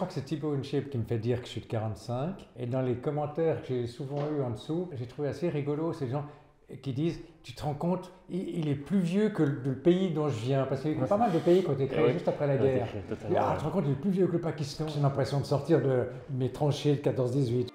crois que c'est Thibaut InShape qui me fait dire que je suis de 45. Et dans les commentaires que j'ai souvent eus en dessous, j'ai trouvé assez rigolo ces gens qui disent tu te rends compte, il est plus vieux que le pays dont je viens. Parce qu'il y a pas mal de pays qui ont été créés juste après la guerre. Tu te rends compte, il est plus vieux que le Pakistan. J'ai l'impression de sortir de mes tranchées de 14-18.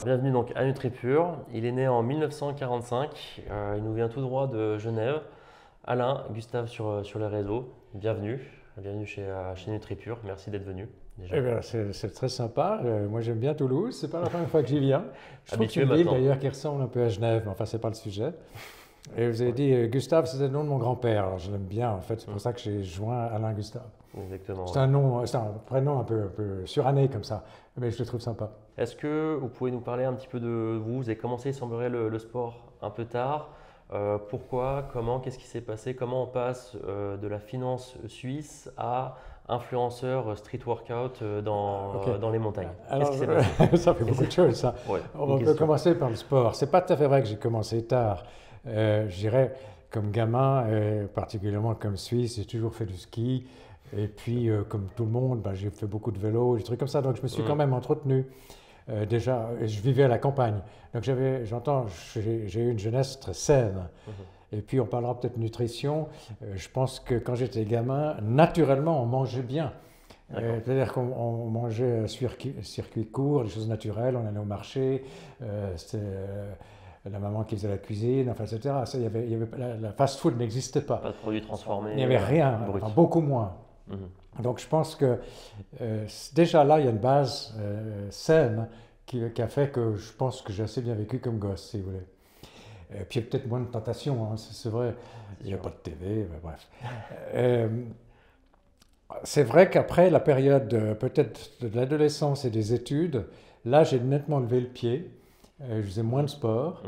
Bienvenue donc à NutriPure. Il est né en 1945. Il nous vient tout droit de Genève. Alain, Gustave sur les réseaux. Bienvenue. Bienvenue chez NutriPure. Merci d'être venu. Eh bien, c'est très sympa. Moi, j'aime bien Toulouse. C'est pas la première fois que j'y viens. Je trouve que c'est une ville d'ailleurs qui ressemble un peu à Genève, mais enfin, c'est pas le sujet. Et vous avez dit Gustave, c'était le nom de mon grand-père. Alors, je l'aime bien, en fait. C'est pour ça que j'ai joint Alain Gustave. Exactement. C'est un prénom un peu suranné comme ça, mais je le trouve sympa. Est-ce que vous pouvez nous parler un petit peu de vous? Vous avez commencé, il semblerait, le sport un peu tard. Pourquoi? Comment? Qu'est-ce qui s'est passé? Comment on passe de la finance suisse à influenceur street workout dans les montagnes? Alors, qu'est-ce qui s'est passé? ça fait beaucoup de choses, ça. Ouais, on peut commencer par le sport. C'est pas tout à fait vrai que j'ai commencé tard. Je dirais, comme gamin, particulièrement comme Suisse, j'ai toujours fait du ski. Et puis, comme tout le monde, j'ai fait beaucoup de vélo, des trucs comme ça. Donc, je me suis quand même entretenu. Déjà, je vivais à la campagne. Donc, j'ai eu une jeunesse très saine. Et puis, on parlera peut-être de nutrition. Je pense que quand j'étais gamin, naturellement, on mangeait bien. C'est-à-dire qu'on mangeait circuit court, des choses naturelles, on allait au marché. C'était la maman qui faisait la cuisine, enfin, etc. Ça, la fast-food n'existait pas. Pas de produits transformés. Il n'y avait rien, enfin, beaucoup moins. Donc je pense que déjà là, il y a une base saine qui a fait que je pense que j'ai assez bien vécu comme gosse, si vous voulez. Et puis il y a peut-être moins de tentation, hein, c'est vrai. Il n'y a pas de TV, mais bref. C'est vrai qu'après la période peut-être de l'adolescence et des études, là j'ai nettement levé le pied. Je faisais moins de sport.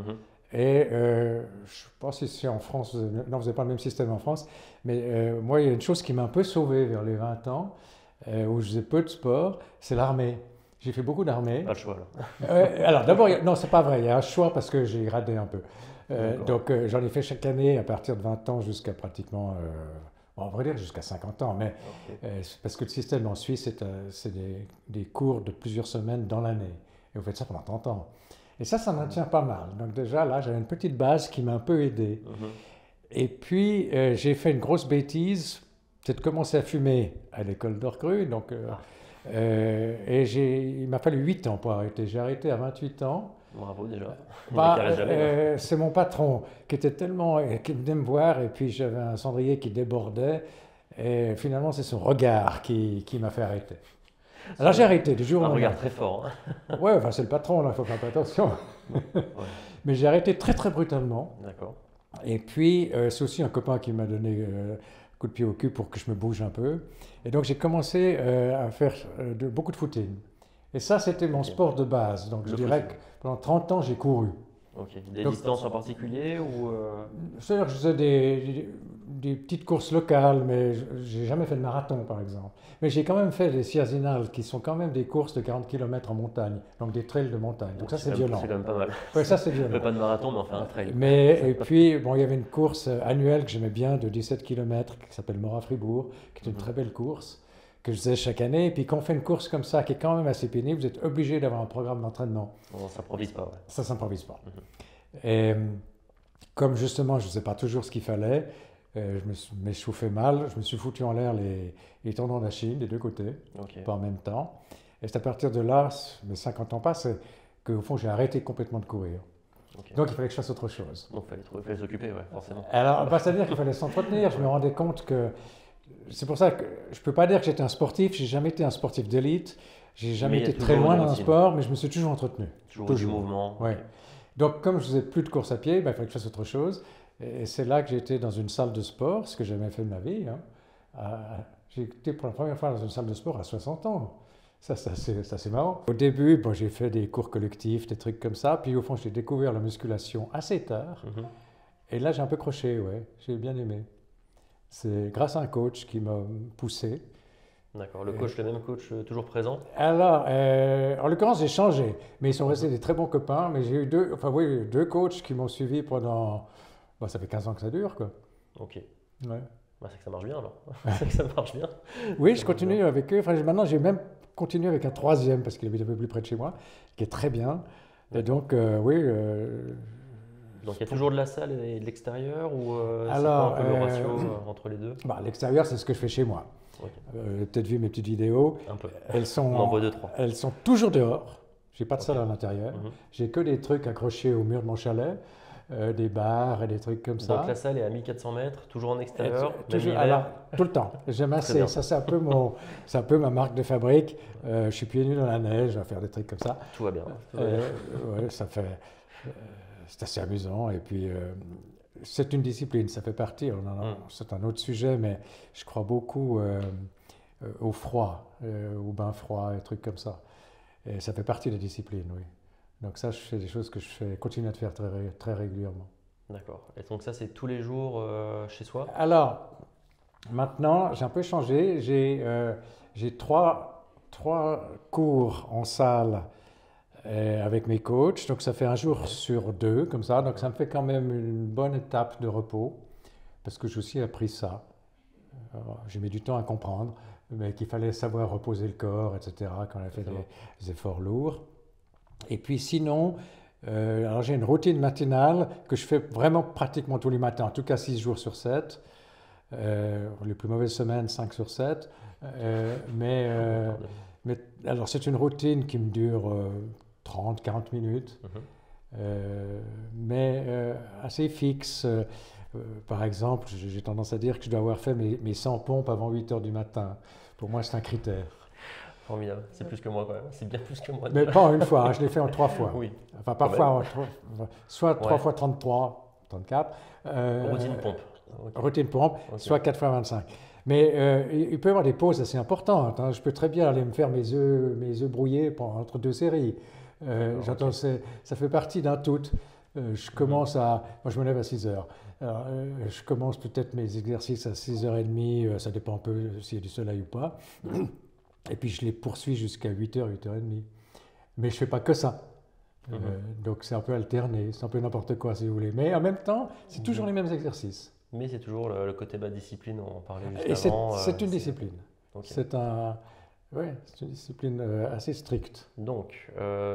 Et je ne sais pas si c'est en France, non, vous n'avez pas le même système en France, mais moi, il y a une chose qui m'a un peu sauvé vers les 20 ans, où je faisais peu de sport, c'est l'armée. J'ai fait beaucoup d'armée. Pas le choix, là. Alors d'abord, non, c'est pas vrai, il y a un choix parce que j'ai gradé un peu. Donc j'en ai fait chaque année à partir de 20 ans jusqu'à pratiquement, on va dire jusqu'à 50 ans, mais parce que le système en Suisse, c'est des cours de plusieurs semaines dans l'année. Et vous faites ça pendant 30 ans. Et ça maintient pas mal. Donc déjà, là, j'avais une petite base qui m'a un peu aidé. Et puis, j'ai fait une grosse bêtise, c'est de commencer à fumer à l'école d'Orcru. Donc, et il m'a fallu 8 ans pour arrêter. J'ai arrêté à 28 ans. Bravo déjà. C'est mon patron qui qui venait me voir et puis j'avais un cendrier qui débordait. Et finalement, c'est son regard qui m'a fait arrêter. Alors j'ai arrêté du jour au lendemain. Un regard très fort. Hein. Ouais, enfin c'est le patron, là, il faut faire attention. Mais j'ai arrêté très très brutalement. D'accord. Et puis c'est aussi un copain qui m'a donné un coup de pied au cul pour que je me bouge un peu. Et donc j'ai commencé à faire beaucoup de footing. Et ça c'était mon sport de base. Donc je dirais que pendant 30 ans j'ai couru. Ok. Des distances en particulier ou C'est-à-dire que je faisais des petites courses locales, mais j'ai jamais fait de marathon par exemple. Mais j'ai quand même fait des Sierzinales qui sont quand même des courses de 40 km en montagne, donc des trails de montagne. Donc ça c'est violent. C'est quand même pas mal. Oui, ça c'est violent. Pas de marathon, mais on fait un trail. Et puis, bon, il y avait une course annuelle que j'aimais bien de 17 km qui s'appelle Mora-Fribourg, qui est une très belle course que je faisais chaque année. Et puis quand on fait une course comme ça, qui est quand même assez pénible, vous êtes obligé d'avoir un programme d'entraînement. On ne s'improvise pas. Ouais. Ça ne s'improvise pas. Et comme justement, je ne faisais pas toujours ce qu'il fallait, je m'échauffais mal, je me suis foutu en l'air les tendons d'Achille des deux côtés, pas en même temps. Et c'est à partir de là, mes 50 ans passent, qu'au fond, j'ai arrêté complètement de courir. Donc il fallait que je fasse autre chose. Donc il fallait s'occuper, ouais, forcément. Alors, c'est-à-dire qu'il fallait s'entretenir. Je me rendais compte que c'est pour ça que je ne peux pas dire que j'étais un sportif. J'ai jamais été un sportif d'élite. J'ai jamais été très loin dans un sport, mais je me suis toujours entretenu. Toujours du mouvement. Ouais. Donc comme je faisais plus de course à pied, il fallait que je fasse autre chose. Et c'est là que j'ai été dans une salle de sport, ce que j'ai jamais fait de ma vie. J'ai été pour la première fois dans une salle de sport à 60 ans. Ça, c'est assez marrant. Au début, j'ai fait des cours collectifs, des trucs comme ça. Puis au fond, j'ai découvert la musculation assez tard. Et là, j'ai un peu croché, ouais. J'ai bien aimé. C'est grâce à un coach qui m'a poussé. D'accord. Le coach, le même coach, toujours présent? Alors, en l'occurrence, j'ai changé. Mais ils sont restés des très bons copains. Mais j'ai eu deux coachs qui m'ont suivi pendant Bah, ça fait 15 ans que ça dure, quoi. Ok. Ouais. Bah, c'est que ça marche bien alors. C'est que ça marche bien. Oui, je Ça marche bien. continue avec eux. Enfin, maintenant, j'ai même continué avec un troisième parce qu'il habite un peu plus près de chez moi, qui est très bien. Et D'accord. donc, oui. Donc il y a toujours de la salle et de l'extérieur ou c'est quoi un Alors, peu le ratio entre les deux? bah, l'extérieur, c'est ce que je fais chez moi. Ok, Peut-être vu mes petites vidéos. un peu. Elles On en sont, voit deux, trois. elles sont toujours dehors. J'ai pas de Ok. salle à l'intérieur. Mhm. J'ai que des trucs accrochés au mur de mon chalet, des barres et des trucs comme Donc la ça. salle est à 1400 mètres, toujours en Et extérieur, même toujours, l'hiver. alors, tout le temps. J'aime Très bien. assez. Ça, c'est un peu ma marque de fabrique. Je suis pieds nus dans la neige, à faire des trucs comme ça. Tout va bien. Tout va bien. Ouais, euh, c'est assez amusant. Et puis, c'est une discipline, ça fait partie. Mm. C'est un autre sujet, mais je crois beaucoup au froid, au bain froid, et trucs comme ça. Et ça fait partie des disciplines, oui. Donc ça, je fais des choses que continue à faire très régulièrement. D'accord. Et donc ça, c'est tous les jours chez soi? Alors, maintenant, j'ai un peu changé. J'ai trois cours en salle avec mes coachs. Donc, ça fait un jour Ok. sur deux, comme ça. Donc, Mhm. ça me fait quand même une bonne étape de repos, parce que j'ai aussi appris ça. J'ai mis du temps à comprendre, mais qu'il fallait savoir reposer le corps, etc., quand on a fait Exactement. des efforts lourds. Et puis, sinon, alors j'ai une routine matinale que je fais vraiment pratiquement tous les matins, en tout cas 6 jours sur 7. Les plus mauvaises semaines, 5 sur 7. Euh, mais, euh, Pardon. mais alors, c'est une routine qui me dure 30, 40 minutes, Mhm. mais assez fixe. Par exemple, j'ai tendance à dire que je dois avoir fait mes 100 pompes avant 8 heures du matin. Pour moi, c'est un critère. Formidable. C'est plus que moi quand même. C'est bien plus que moi Mais déjà. pas en une fois, hein, je l'ai fait en 3 fois. Oui, Enfin, quand parfois, même. soit 3 Ouais. fois 33, 34. Routine pompe. Ok. Routine pompe, Ok. soit 4 fois 25. Mais il peut y avoir des pauses assez importantes, hein. Je peux très bien aller me faire mes œufs brouillés entre deux séries. D'accord. Ok. Ça fait partie d'un tout. Mhm. Moi, je me lève à 6 heures. Alors, je commence peut-être mes exercices à 6h30, ça dépend un peu s'il y a du soleil ou pas. Et puis je les poursuis jusqu'à 8h, 8h30. Mais je ne fais pas que ça. Mhm. Donc c'est un peu alterné, c'est un peu n'importe quoi si vous voulez. Mais en même temps, c'est toujours Mais, les mêmes exercices. mais c'est toujours le côté bas discipline, on en parlait juste Et avant. c'est une discipline. Ok. C'est ouais, c'est une discipline assez stricte. Donc,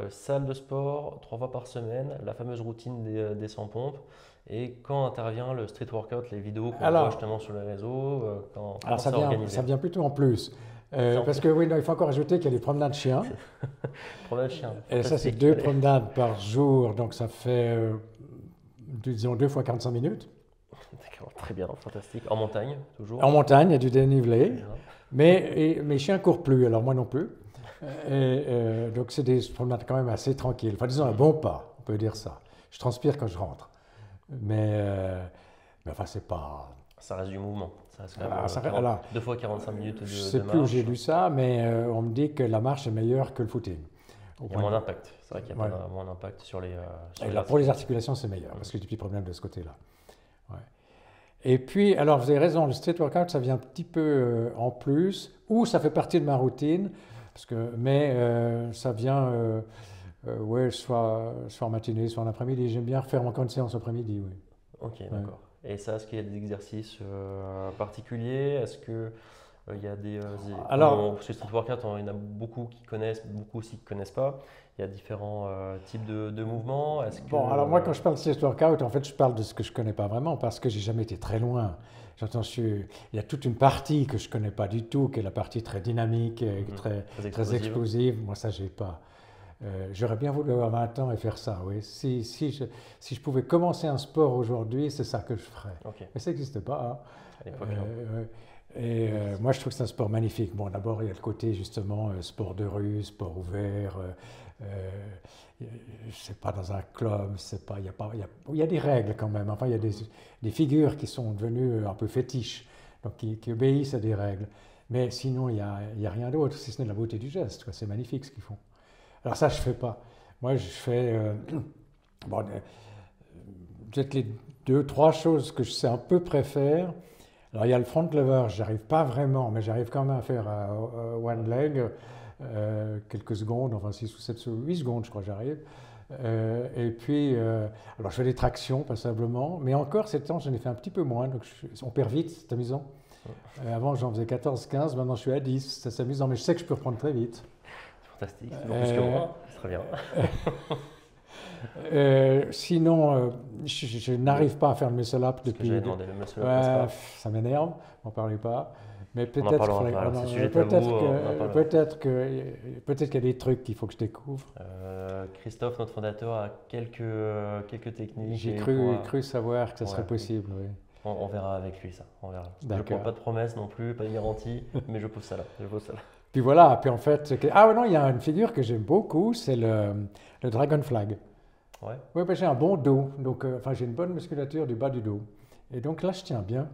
salle de sport 3 fois par semaine, la fameuse routine des 100 pompes. Et quand intervient le street workout, les vidéos qu'on voit Alors, justement sur les réseaux, comment alors c'est organisé? ça vient plutôt en plus. C'est en Parce plus. que oui, non, il faut encore ajouter qu'il y a les promenades chiens. Promenade chien, Et ça, c'est fantastique. 2 Allez. promenades par jour. Donc ça fait, disons, 2 fois 45 minutes. D'accord, très bien, fantastique. En montagne, En toujours. montagne, il y a du Très dénivelé. bien. Mais mes chiens courent plus, alors moi non plus. Donc c'est des promenades quand même assez tranquilles. Enfin, disons un Mhm. bon pas, on peut dire ça. Je transpire quand je rentre. Mais enfin, c'est pas. Ça reste du mouvement. Ça reste quand même Alors, 2 fois 45 minutes je de sais plus où j'ai marche. lu ça, mais on me dit que la marche est meilleure que le footing. Au Il y a point moins de vue. d'impact. C'est vrai qu'il y a Ouais. moins d'impact sur sur Et les là, pour les articulations. articulations, c'est meilleur, Mhm. parce que j'ai des petits problèmes de ce côté-là. Ouais. Et puis, alors vous avez raison, le street workout, ça vient un petit peu en plus, ou ça fait partie de ma routine, mais ça vient ouais, soit en matinée, soit en après-midi. J'aime bien refaire encore une séance après-midi, oui. Ok, Ouais. d'accord. Et ça, est-ce qu'il y a des exercices particuliers? Est-ce que il y a Alors, parce que street workout, il y en a beaucoup qui connaissent, beaucoup aussi qui ne connaissent pas. Il y a différents types de mouvements. Est-ce que bon, alors moi, quand je parle de street workout, en fait, je parle de ce que je connais pas vraiment, parce que j'ai jamais été très loin. Il y a toute une partie que je connais pas du tout, qui est la partie très dynamique, et mhm, très très explosive? explosive. Moi, ça, j'ai pas. J'aurais bien voulu avoir 20 ans et faire ça, oui. Si je pouvais commencer un sport aujourd'hui, c'est ça que je ferais. Ok, Mais ça n'existe pas, à hein. l'époque, non. Moi, je trouve que c'est un sport magnifique. Bon, d'abord, il y a le côté, justement, sport de rue, sport ouvert. C'est pas dans un club, c'est pas, il y a des règles quand même. Enfin, il y a des figures qui sont devenues un peu fétiches, donc qui obéissent à des règles. Mais sinon, il y a rien d'autre, si ce n'est la beauté du geste, quoi. C'est magnifique ce qu'ils font. Alors ça, je fais pas. Moi, je fais bon, peut-être les deux, trois choses que je sais un peu préfère. Alors il y a le front lever, j'arrive pas vraiment, mais j'arrive quand même à faire one leg, quelques secondes, enfin 6 ou 7 ou 8 secondes, je crois que j'arrive. Et puis, alors je fais des tractions passablement, mais encore ces temps, j'en ai fait un petit peu moins, donc on perd vite, c'est amusant. Avant, j'en faisais 14-15, maintenant je suis à 10, c'est amusant, mais je sais que je peux reprendre très vite. Fantastique, c'est plus que moi, c'est très bien. Sinon, je n'arrive pas à faire le muscle-up depuis. J'avais demandé le muscle-up, ça m'énerve, n'en parlez pas. Mais on en parlera après, c'est sujet tabou, peut-être qu'il y a des trucs qu'il faut que je découvre. Christophe, notre fondateur, a quelques techniques. J'ai cru savoir que ça serait possible, oui. On verra avec lui ça, on verra. Je ne prends pas de promesses non plus, pas de garantie, mais je pose ça là. Puis voilà, puis en fait, non, il y a une figure que j'aime beaucoup, c'est le Dragon Flag. Ouais. Oui, j'ai un bon dos, donc j'ai une bonne musculature du bas du dos. Et donc là, je tiens bien.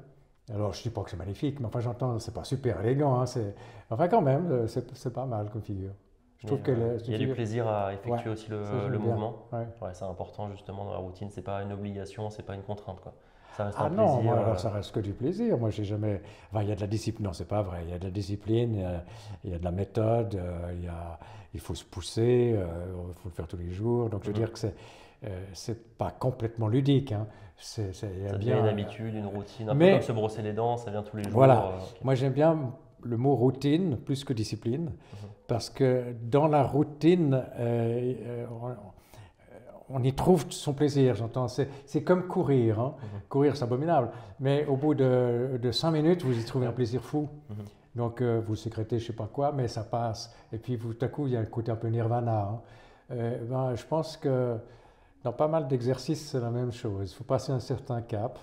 Alors, je ne dis pas que c'est magnifique, mais enfin, j'entends, c'est pas super élégant. Hein, enfin, quand même, c'est pas mal comme figure. Je trouve il y a du plaisir à effectuer aussi le mouvement. Ouais. C'est important justement dans la routine. C'est pas une obligation, c'est pas une contrainte, quoi. Ça reste un plaisir. Non, alors ça reste que du plaisir. Moi, j'ai jamais. Enfin, il y a de la discipline. Non, c'est pas vrai. Il y a de la discipline, il y a de la méthode. Il faut se pousser. Il faut le faire tous les jours. Donc, je veux dire que c'est pas complètement ludique. Hein. Ça devient une habitude, une routine, un peu comme se brosser les dents, ça vient tous les jours. Voilà. Moi, j'aime bien le mot routine plus que discipline, parce que dans la routine, on y trouve son plaisir, j'entends. C'est comme courir. Hein. Courir, c'est abominable. Mais au bout de 5 minutes, vous y trouvez un plaisir fou. Donc, vous sécrétez je ne sais pas quoi, mais ça passe. Et puis, tout à coup, il y a un côté un peu nirvana. Hein. Je pense que dans pas mal d'exercices, c'est la même chose. Il faut passer un certain cap.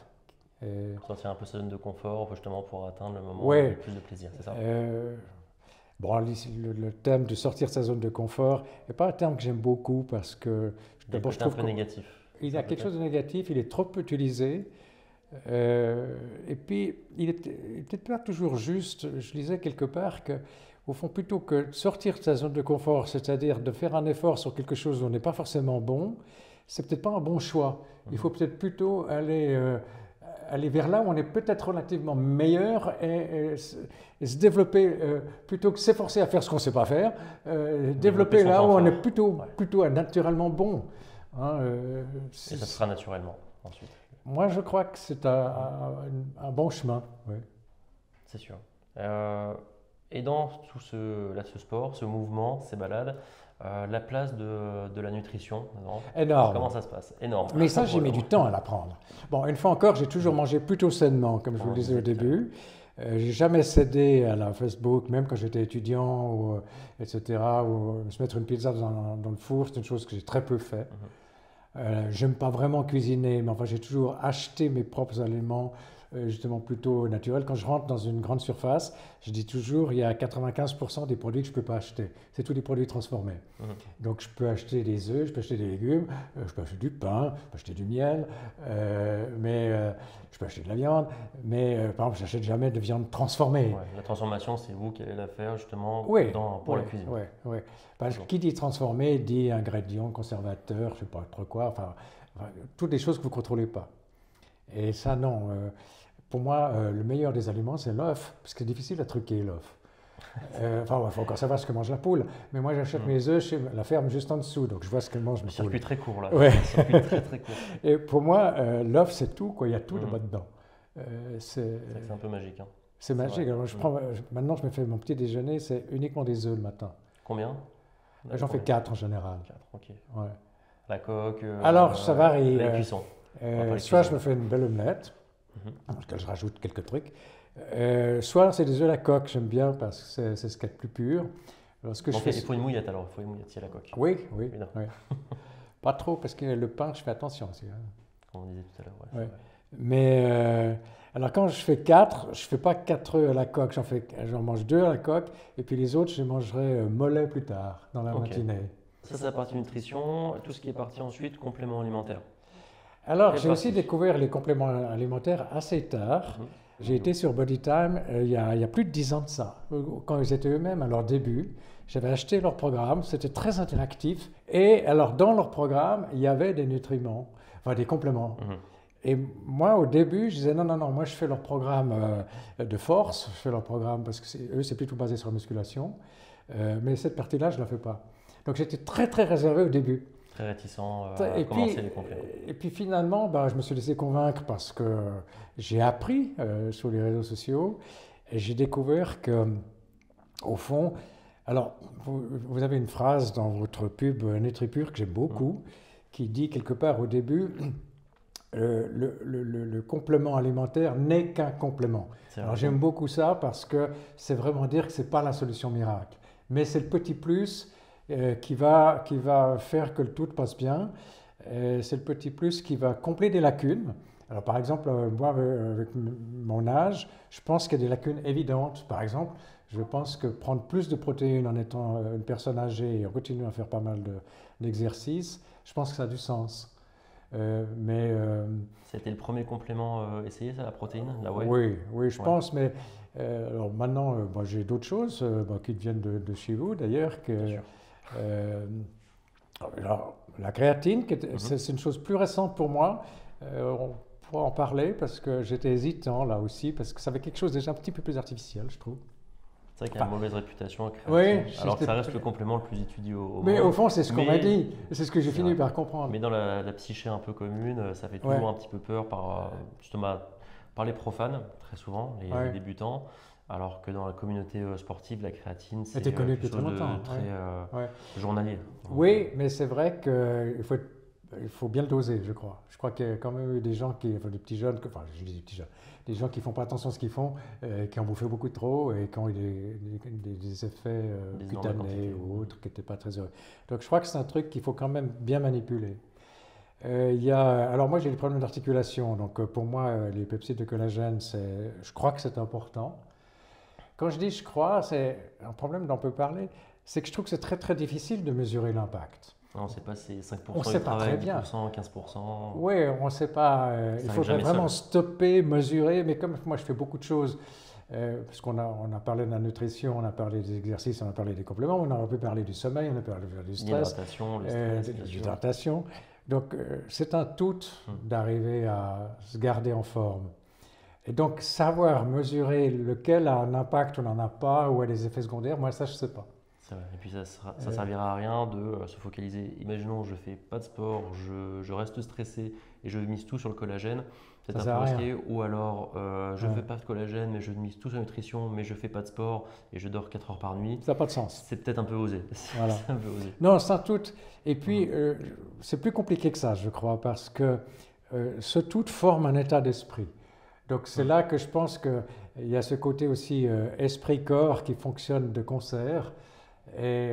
Pour sortir un peu sa zone de confort, justement pour atteindre le moment avec plus de plaisir, c'est ça? Le thème de sortir de sa zone de confort n'est pas un terme que j'aime beaucoup parce que d'abord je trouve un peu négatif. Il y a quelque chose de négatif, il est trop peu utilisé. Et puis, il n'est peut-être pas toujours juste. Je lisais quelque part que, au fond, plutôt que de sortir de sa zone de confort, c'est-à-dire de faire un effort sur quelque chose où on n'est pas forcément bon, c'est peut-être pas un bon choix. Il faut peut-être plutôt aller vers là où on est peut-être relativement meilleur et se développer plutôt que s'efforcer à faire ce qu'on ne sait pas faire, développer là où on est plutôt naturellement bon. Hein, et ça sera naturellement ensuite. Moi, je crois que c'est un bon chemin. Oui. C'est sûr. Et dans tout ce sport, ce mouvement, ces balades, la place de la nutrition, énorme. Comment ça se passe? Énorme. Mais ça, j'ai mis du temps à l'apprendre. Bon, une fois encore, j'ai toujours mangé plutôt sainement, comme je vous le disais au début. J'ai jamais cédé à la Facebook, même quand j'étais étudiant, etc. Ou se mettre une pizza dans le four, c'est une chose que j'ai très peu fait. J'aime pas vraiment cuisiner, mais enfin, j'ai toujours acheté mes propres aliments. Justement plutôt naturel. Quand je rentre dans une grande surface, je dis toujours il y a 95% des produits que je ne peux pas acheter. C'est tous des produits transformés. Donc je peux acheter des œufs, je peux acheter des légumes, je peux acheter du pain, je peux acheter du miel, mais je peux acheter de la viande. Mais par exemple, je n'achète jamais de viande transformée. Ouais, la transformation, c'est vous qui allez la faire justement pour la cuisine. Oui. Parce que qui dit transformé dit ingrédients, conservateurs, je ne sais pas trop quoi, enfin toutes des choses que vous ne contrôlez pas. Et ça, non. Pour moi, le meilleur des aliments, c'est l'œuf, parce que c'est difficile à truquer l'œuf. Il faut encore savoir ce que mange la poule. Mais moi, j'achète mes œufs chez la ferme juste en dessous, donc je vois ce que mange ma poule. Circuit très court, là. Ouais. Circuit très, très court. Et pour moi, l'œuf, c'est tout, quoi. Il y a tout là-dedans. C'est un peu magique. Hein. C'est magique. Alors, maintenant, je me fais mon petit déjeuner, c'est uniquement des œufs le matin. Combien? J'en fais 4 en général. 4, ok. Ouais. La coque. Alors, ça varie. La cuisson. Soit je me fais une belle omelette, dans laquelle je rajoute quelques trucs. Soit c'est des œufs à la coque, j'aime bien parce que c'est ce qu'il y a de plus pur. Alors, il faut une mouillette alors, il faut une mouillette si à la coque. Oui. Pas trop parce que le pain, je fais attention aussi. Hein. Comme on disait tout à l'heure. Ouais. Mais alors quand je fais 4, je ne fais pas 4 œufs à la coque, j'en mange 2 à la coque et puis les autres, je les mangerai mollet plus tard, dans la matinée. Ça, c'est la partie nutrition. Tout ce qui est parti ensuite, complément alimentaire. Alors, j'ai aussi découvert les compléments alimentaires assez tard. J'ai été sur Bodytime il y a plus de 10 ans de ça, quand ils étaient eux-mêmes à leur début. J'avais acheté leur programme, c'était très interactif. Et alors, dans leur programme, il y avait des nutriments, enfin des compléments. Et moi, au début, je disais non, moi je fais leur programme de force, je fais leur programme parce que eux, c'est plutôt basé sur la musculation. Mais cette partie-là, je ne la fais pas. Donc j'étais très, très réservé au début. Très réticent à commencer les compléments. Et puis finalement, je me suis laissé convaincre parce que j'ai appris sur les réseaux sociaux et j'ai découvert que, au fond, alors vous avez une phrase dans votre pub NutriPure que j'aime beaucoup, qui dit quelque part au début, le complément alimentaire n'est qu'un complément. Alors j'aime beaucoup ça parce que c'est vraiment dire que ce n'est pas la solution miracle, mais c'est le petit plus qui va faire que le tout passe bien. C'est le petit plus qui va combler des lacunes. Alors par exemple, moi avec mon âge, je pense qu'il y a des lacunes évidentes. Par exemple, je pense que prendre plus de protéines en étant une personne âgée et en continuant à faire pas mal d'exercices, je pense que ça a du sens. C'était le premier complément essayé, ça, la protéine, la whey? Oui, je pense, mais alors maintenant, j'ai d'autres choses qui viennent de chez vous d'ailleurs. Alors, la créatine, c'est une chose plus récente pour moi. On pourra en parler parce que j'étais hésitant là aussi, parce que ça avait quelque chose déjà un petit peu plus artificiel, je trouve. C'est vrai qu'il y a une mauvaise réputation à créatine, alors que ça reste le complément le plus étudié au monde. Mais au fond, c'est ce qu'on m'a dit, c'est ce que j'ai fini par comprendre. Mais dans la psyché un peu commune, ça fait toujours un petit peu peur justement par les profanes, très souvent, les débutants, alors que dans la communauté sportive, la créatine, c'est quelque chose de très journalier. Oui, mais c'est vrai qu'il faut bien le doser, je crois. Je crois qu'il y a quand même eu des gens des petits jeunes, enfin je dis des petits jeunes, des gens qui ne font pas attention à ce qu'ils font, qui ont bouffé beaucoup trop et qui ont eu des effets cutanés ou autres qui n'étaient pas très heureux. Donc je crois que c'est un truc qu'il faut quand même bien manipuler. Alors moi j'ai des problèmes d'articulation, donc pour moi les peptides de collagène, je crois que c'est important. Quand je dis je crois, c'est un problème dont on peut parler, c'est que je trouve que c'est très très difficile de mesurer l'impact. On ne sait pas si c'est 5% on sait pas très bien. 10%, 15%. Oui, on ne sait pas. Il faudrait vraiment stopper, mesurer. Mais comme moi, je fais beaucoup de choses, parce qu'on a parlé de la nutrition, on a parlé des exercices, on a parlé des compléments, on a pu parler du sommeil, on a parlé du stress, l'hydratation. Donc, c'est un tout d'arriver à se garder en forme. Et donc, savoir mesurer lequel a un impact ou n'en a pas, ou a des effets secondaires, moi, ça, je ne sais pas. Et puis ça servira à rien de se focaliser. Imaginons, je fais pas de sport, je reste stressé et je mise tout sur le collagène. C'est un peu risqué. Ou alors, je ne fais pas de collagène, mais je mise tout sur la nutrition, mais je fais pas de sport et je dors 4 heures par nuit. Ça n'a pas de sens. C'est peut-être un peu osé. Voilà. Un peu osé. Non, sans doute. Et puis, c'est plus compliqué que ça, je crois, parce que ce tout forme un état d'esprit. Donc c'est là que je pense qu'il y a ce côté aussi esprit-corps qui fonctionne de concert. Et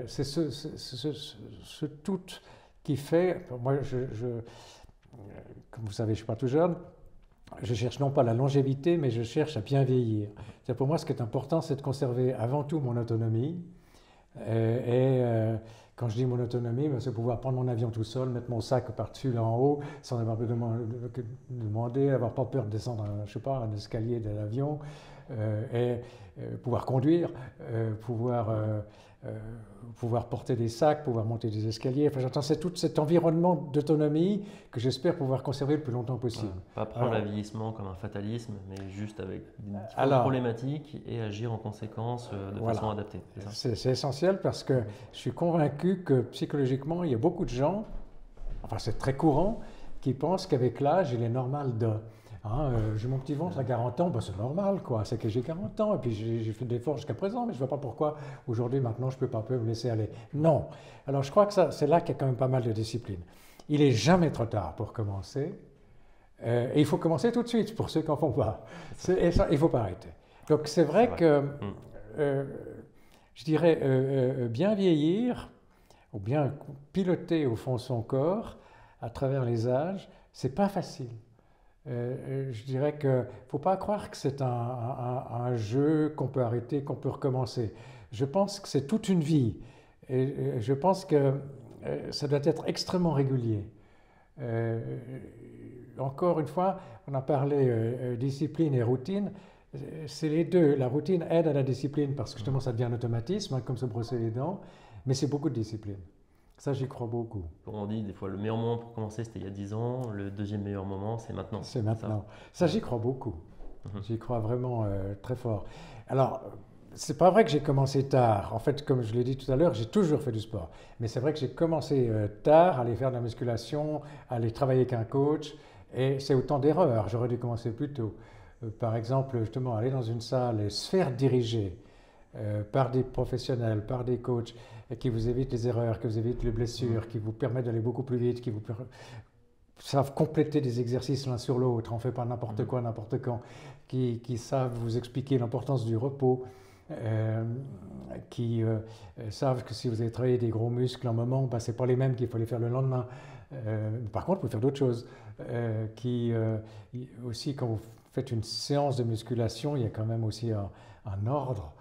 c'est ce tout qui fait, moi, comme vous savez, je ne suis pas tout jeune, je cherche non pas la longévité, mais je cherche à bien vieillir. Pour moi, ce qui est important, c'est de conserver avant tout mon autonomie. Quand je dis mon autonomie, c'est pouvoir prendre mon avion tout seul, mettre mon sac par-dessus là en haut, sans avoir demander, avoir pas peur de descendre un escalier de l'avion, pouvoir conduire, pouvoir porter des sacs, pouvoir monter des escaliers. Enfin, j'entends, c'est tout cet environnement d'autonomie que j'espère pouvoir conserver le plus longtemps possible. Pas prendre le vieillissement comme un fatalisme, mais juste avec une problématique et agir en conséquence de façon adaptée. C'est essentiel parce que je suis convaincu que psychologiquement, il y a beaucoup de gens, enfin c'est très courant, qui pensent qu'avec l'âge, il est normal de... j'ai mon petit ventre à 40 ans, c'est normal, quoi. C'est que j'ai 40 ans et puis j'ai fait des efforts jusqu'à présent, mais je ne vois pas pourquoi aujourd'hui, maintenant, je ne peux pas me laisser aller. Non. Alors je crois que c'est là qu'il y a quand même pas mal de discipline. Il n'est jamais trop tard pour commencer et il faut commencer tout de suite pour ceux qui n'en font pas. Et ça, il ne faut pas arrêter. Donc c'est vrai que, je dirais, bien vieillir ou bien piloter au fond son corps à travers les âges, ce n'est pas facile. Je dirais qu'il ne faut pas croire que c'est un jeu qu'on peut arrêter, qu'on peut recommencer. Je pense que c'est toute une vie. Et je pense que ça doit être extrêmement régulier. Encore une fois, on a parlé discipline et routine. C'est les deux. La routine aide à la discipline parce que justement ça devient un automatisme, comme se brosser les dents, mais c'est beaucoup de discipline. Ça, j'y crois beaucoup. On dit des fois, le meilleur moment pour commencer, c'était il y a 10 ans. Le deuxième meilleur moment, c'est maintenant. C'est maintenant. Ça j'y crois beaucoup. J'y crois vraiment très fort. Alors, c'est pas vrai que j'ai commencé tard. En fait, comme je l'ai dit tout à l'heure, j'ai toujours fait du sport. Mais c'est vrai que j'ai commencé tard à aller faire de la musculation, à aller travailler avec un coach. Et c'est autant d'erreurs. J'aurais dû commencer plus tôt. Par exemple, justement, aller dans une salle et se faire diriger par des professionnels, par des coachs, et qui vous évitent les erreurs, qui vous évitent les blessures, qui vous permettent d'aller beaucoup plus vite, qui vous savent compléter des exercices l'un sur l'autre, on ne fait pas n'importe quoi, n'importe quand, qui savent vous expliquer l'importance du repos, qui savent que si vous avez travaillé des gros muscles un moment, ben, ce n'est pas les mêmes qu'il faut les faire le lendemain. Par contre, vous pouvez faire d'autres choses. Aussi, quand vous faites une séance de musculation, il y a quand même aussi un ordre.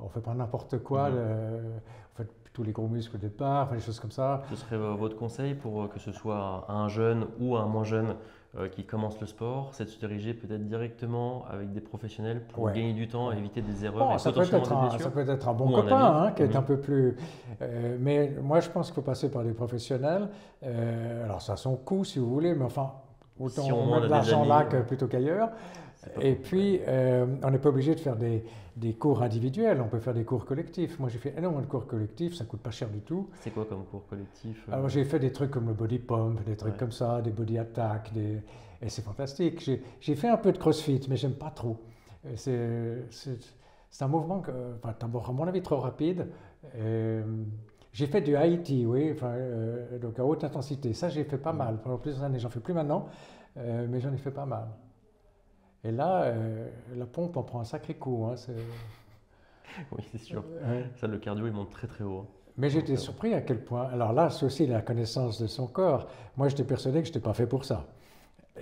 On ne fait pas n'importe quoi. On fait tous les gros muscles au départ, enfin, des choses comme ça. Ce serait votre conseil pour que ce soit un jeune ou un moins jeune qui commence le sport, c'est de se diriger peut-être directement avec des professionnels pour gagner du temps, éviter des erreurs et potentiellement des blessures. Ça peut être un bon copain qui est un peu plus... mais moi, je pense qu'il faut passer par des professionnels. Alors, ça a son coût, si vous voulez, mais enfin, autant si on met de l'argent là plutôt qu'ailleurs. Et puis, on n'est pas obligé de faire des cours individuels, on peut faire des cours collectifs. Moi, j'ai fait énormément de cours collectifs, ça ne coûte pas cher du tout. C'est quoi comme cours collectif Alors, j'ai fait des trucs comme le body pump, des trucs comme ça, des body attack, et c'est fantastique. J'ai fait un peu de crossfit, mais j'aime pas trop. C'est un mouvement, d'abord, à mon avis, trop rapide. J'ai fait du HIIT, oui, donc à haute intensité. Ça, j'ai fait pas mal pendant plusieurs années. J'en fais plus maintenant, mais j'en ai fait pas mal. Et là, la pompe en prend un sacré coup. Hein, oui, c'est sûr. Ça, le cardio, il monte très très haut. Mais j'étais surpris à quel point. Alors là, c'est aussi la connaissance de son corps. Moi, j'étais persuadé que je n'étais pas fait pour ça.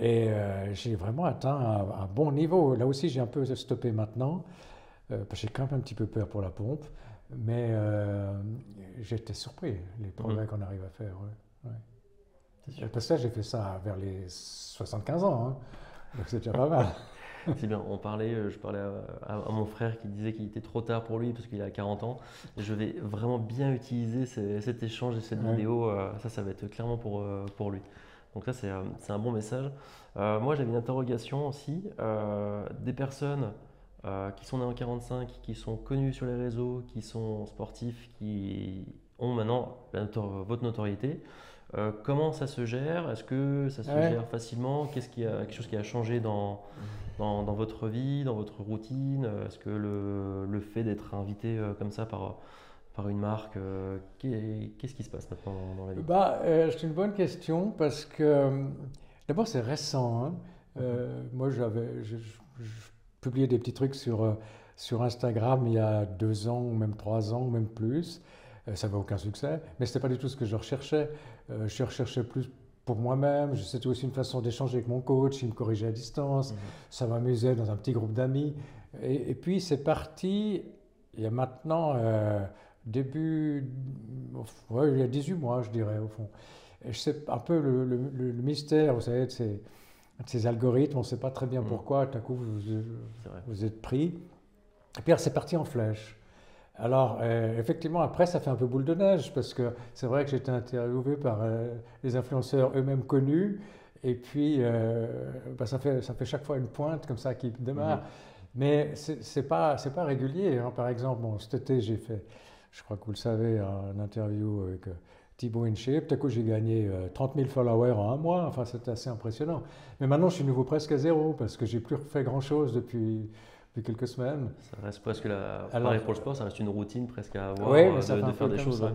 Et j'ai vraiment atteint un bon niveau. Là aussi, j'ai un peu stoppé maintenant. Parce que j'ai quand même un petit peu peur pour la pompe. Mais j'étais surpris, les progrès qu'on arrive à faire. Ouais. Parce que là, j'ai fait ça vers les 75 ans. Hein. Donc c'est déjà pas mal. C'est bien, je parlais à mon frère qui disait qu'il était trop tard pour lui parce qu'il a 40 ans. Et je vais vraiment bien utiliser cet échange et cette vidéo. Ça va être clairement pour lui. Donc ça, c'est un bon message. Moi, j'avais une interrogation aussi. Des personnes qui sont nées en 45, qui sont connues sur les réseaux, qui sont sportifs, qui ont maintenant votre notoriété. Comment ça se gère? Est-ce que ça se gère facilement? Qu'est-ce qu'il y a quelque chose qui a changé dans votre vie, dans votre routine? Est-ce que le fait d'être invité comme ça par une marque, qu'est-ce qui se passe maintenant dans la vie? C'est une bonne question parce que d'abord c'est récent. Hein. Moi je publiais des petits trucs sur Instagram il y a 2 ans, ou même 3 ans, ou même plus. Ça n'avait aucun succès, mais ce n'était pas du tout ce que je recherchais. Je recherchais plus pour moi-même. C'était aussi une façon d'échanger avec mon coach. Il me corrigeait à distance. Ça m'amusait dans un petit groupe d'amis. Et puis c'est parti, il y a maintenant, il y a 18 mois, je dirais, au fond. Et c'est un peu le mystère, vous savez, de ces algorithmes. On ne sait pas très bien pourquoi, tout à coup, vous êtes pris. Et puis c'est parti en flèche. Alors, effectivement, après, ça fait un peu boule de neige, parce que c'est vrai que j'ai été interviewé par les influenceurs eux-mêmes connus, et puis ça fait chaque fois une pointe comme ça qui démarre. Mais c'est pas régulier. Hein. Par exemple, cet été, j'ai fait, je crois que vous le savez, un interview avec Thibaut InShape. Tout à coup, j'ai gagné 30 000 followers en un mois. Enfin, c'était assez impressionnant. Mais maintenant, je suis nouveau presque à zéro, parce que j'ai plus fait grand-chose depuis quelques semaines. Ça reste presque pareil pour le sport, ça reste une routine presque à avoir de faire des choses.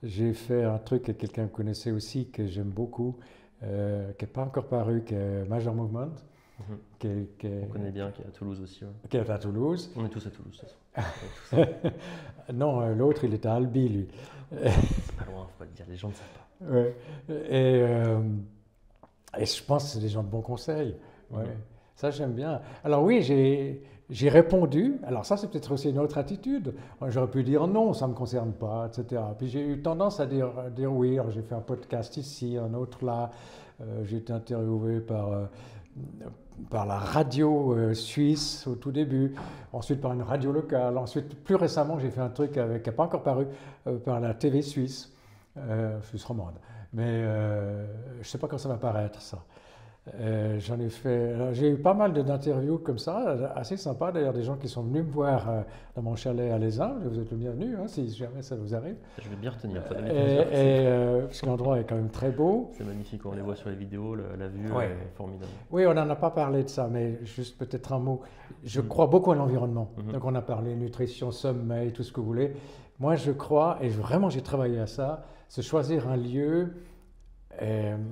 J'ai fait un truc que quelqu'un connaissait aussi, que j'aime beaucoup, qui n'est pas encore paru, qui est Major Movement. On connaît bien, qui est à Toulouse aussi. Qui est à Toulouse. On est tous à Toulouse, de toute façon. Non, l'autre, il était à Albi, lui. C'est pas loin, il faut pas le dire, les gens ne savent pas. Ouais. Et je pense que c'est des gens de bons conseils. Ouais. Ça, j'aime bien. Alors oui, j'ai répondu. Alors ça, c'est peut-être aussi une autre attitude. J'aurais pu dire non, ça ne me concerne pas, etc. Puis j'ai eu tendance à dire oui. Alors j'ai fait un podcast ici, un autre là. J'ai été interviewé par la radio suisse au tout début, ensuite par une radio locale. Ensuite, plus récemment, j'ai fait un truc qui n'a pas encore paru, par la TV suisse, suisse romande. Mais je ne sais pas quand ça va paraître, ça. J'en ai fait. J'ai eu pas mal d'interviews comme ça, assez sympa d'ailleurs, des gens qui sont venus me voir dans mon chalet à Lézin. Vous êtes le bienvenu, hein, si jamais ça vous arrive. Je vais bien retenir ça. Parce que l'endroit est quand même très beau. C'est magnifique, on les voit sur les vidéos, la vue est formidable. Oui, on n'en a pas parlé de ça, mais juste peut-être un mot. Je crois beaucoup à l'environnement. Donc on a parlé nutrition, sommeil, tout ce que vous voulez. Moi, je crois, et vraiment j'ai travaillé à ça, c'est choisir un lieu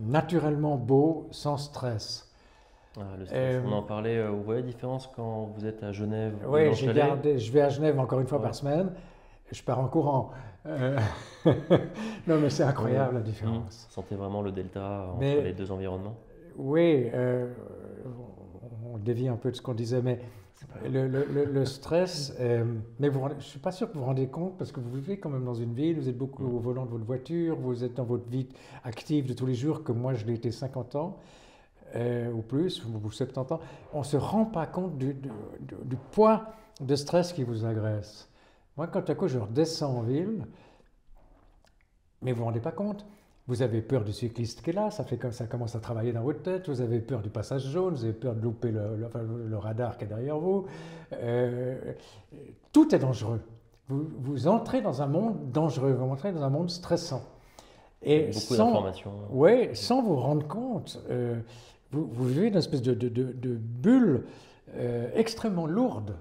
naturellement beau, sans stress. Le stress, on en parlait, vous voyez la différence quand vous êtes à Genève? Oui, je vais à Genève encore une fois par semaine, je pars en courant. Non mais c'est incroyable la différence. Vous sentez vraiment le delta entre les deux environnements? Oui, on dévie un peu de ce qu'on disait, mais le stress, mais je ne suis pas sûr que vous vous rendez compte, parce que vous vivez quand même dans une ville, vous êtes beaucoup au volant de votre voiture, vous êtes dans votre vie active de tous les jours, comme moi je l'ai été 50 ans, ou plus, ou 70 ans. On ne se rend pas compte du poids de stress qui vous agresse. Moi, quand à coup je redescends en ville, mais vous ne vous rendez pas compte. Vous avez peur du cycliste qui est là, ça fait comme ça commence à travailler dans votre tête, vous avez peur du passage jaune, vous avez peur de louper le radar qui est derrière vous. Tout est dangereux. Vous entrez dans un monde dangereux, vous entrez dans un monde stressant. Et beaucoup d'informations. Oui, sans vous rendre compte, vous vivez une espèce de bulle extrêmement lourde.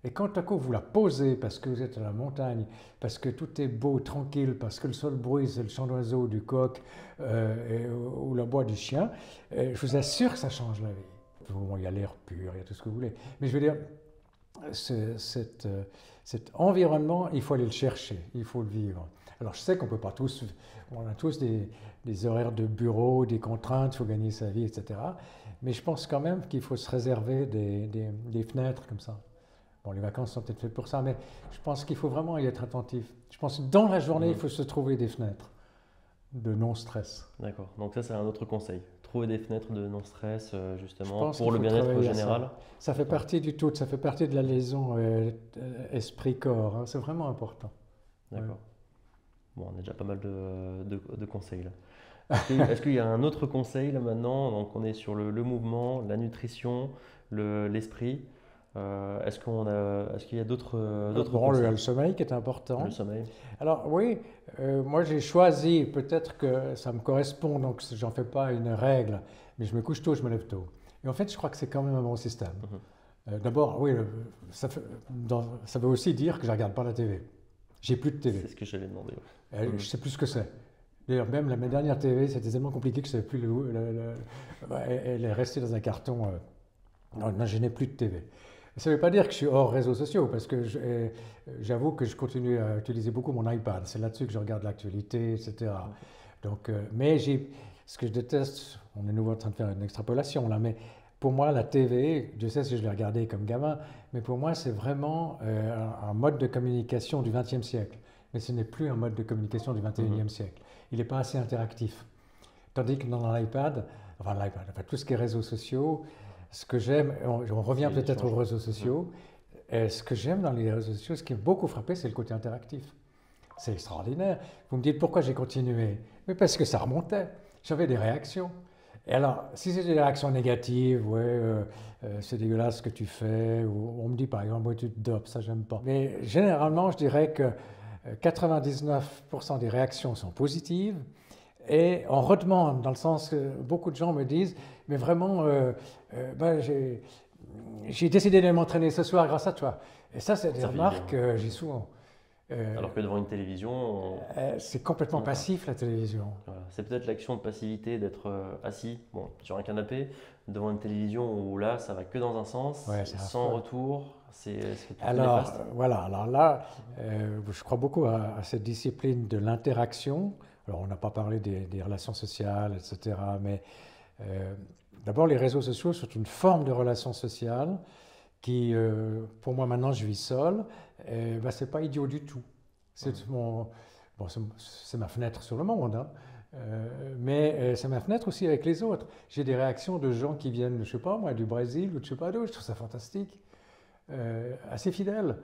Et quand à coup vous la posez parce que vous êtes à la montagne, parce que tout est beau, tranquille, parce que le seul bruit c'est le chant d'oiseau du coq ou la voix du chien, je vous assure que ça change la vie. Bon, il y a l'air pur, il y a tout ce que vous voulez. Mais je veux dire, cet environnement, il faut aller le chercher, il faut le vivre. Alors je sais qu'on peut pas tous, on a tous des horaires de bureau, des contraintes, il faut gagner sa vie, etc. Mais je pense quand même qu'il faut se réserver des fenêtres comme ça. Bon, les vacances sont peut-être faites pour ça, mais je pense qu'il faut vraiment y être attentif. Je pense que dans la journée, il faut se trouver des fenêtres de non-stress. D'accord, donc ça c'est un autre conseil. Trouver des fenêtres de non-stress, justement, pour le bien-être général. Ça fait partie du tout, ça fait partie de la liaison esprit-corps. Hein. C'est vraiment important. D'accord. Ouais. Bon, on a déjà pas mal de conseils là. Est-ce qu'il y a un autre conseil là maintenant? Donc on est sur le mouvement, la nutrition, l'esprit. Est-ce qu'il y a d'autres conseils? Il y a le sommeil qui est important. Le sommeil. Alors oui, moi j'ai choisi, peut-être que ça me correspond, donc j'en fais pas une règle, mais je me couche tôt, je me lève tôt. Et en fait, je crois que c'est quand même un bon système. D'abord, oui, ça veut aussi dire que je ne regarde pas la TV. J'ai plus de TV. C'est ce que j'allais demander. Je ne sais plus ce que c'est. D'ailleurs, même ma dernière TV, c'était tellement compliqué que je ne savais plus elle est restée dans un carton. Non, je n'ai plus de TV. Ça ne veut pas dire que je suis hors réseaux sociaux, parce que j'avoue que je continue à utiliser beaucoup mon iPad. C'est là-dessus que je regarde l'actualité, etc. Donc, mais ce que je déteste, on est nouveau en train de faire une extrapolation là, mais pour moi, la TV, je sais si je l'ai regardée comme gamin, mais pour moi, c'est vraiment un mode de communication du XXe siècle. Mais ce n'est plus un mode de communication du XXIe siècle. Il n'est pas assez interactif. Tandis que dans l'iPad, enfin tout ce qui est réseaux sociaux, ce que j'aime, on revient peut-être aux réseaux sociaux, ce que j'aime dans les réseaux sociaux, ce qui m'a beaucoup frappé, c'est le côté interactif. C'est extraordinaire. Vous me dites pourquoi j'ai continué? Mais parce que ça remontait. J'avais des réactions. Et alors, si c'est des réactions négatives, c'est dégueulasse ce que tu fais, ou on me dit par exemple, tu te dopes, ça j'aime pas. Mais généralement, je dirais que 99% des réactions sont positives. Et on redemande, dans le sens que beaucoup de gens me disent, mais vraiment, j'ai décidé de m'entraîner ce soir grâce à toi. Et ça, c'est des remarques que j'ai souvent. Alors que devant une télévision… c'est complètement passif, la télévision. Voilà. C'est peut-être l'action de passivité d'être assis sur un canapé, devant une télévision où là, ça va que dans un sens, sans retour. Alors là, je crois beaucoup à cette discipline de l'interaction. Alors, on n'a pas parlé des relations sociales, etc. Mais d'abord, les réseaux sociaux sont une forme de relation sociale qui, pour moi, maintenant, je vis seul. C'est pas idiot du tout. C'est ma fenêtre sur le monde, hein. Mais c'est ma fenêtre aussi avec les autres. J'ai des réactions de gens qui viennent, je sais pas moi, du Brésil ou de je sais pas d'où. Je trouve ça fantastique, assez fidèle.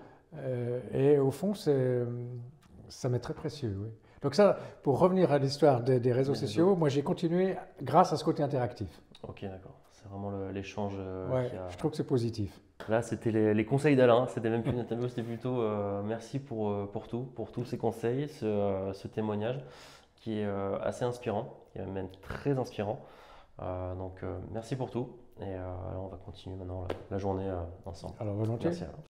Et au fond, ça m'est très précieux, oui. Donc ça, pour revenir à l'histoire des réseaux sociaux, moi j'ai continué grâce à ce côté interactif. Ok, d'accord. C'est vraiment l'échange Ouais, qui a. je trouve que c'est positif. Là, c'était les conseils d'Alain. C'était même plus une interview, c'était plutôt merci pour tous ces conseils, ce témoignage qui est assez inspirant, qui est même très inspirant. Donc, merci pour tout. Et alors, on va continuer maintenant la journée ensemble. Alors volontiers. Merci Alain.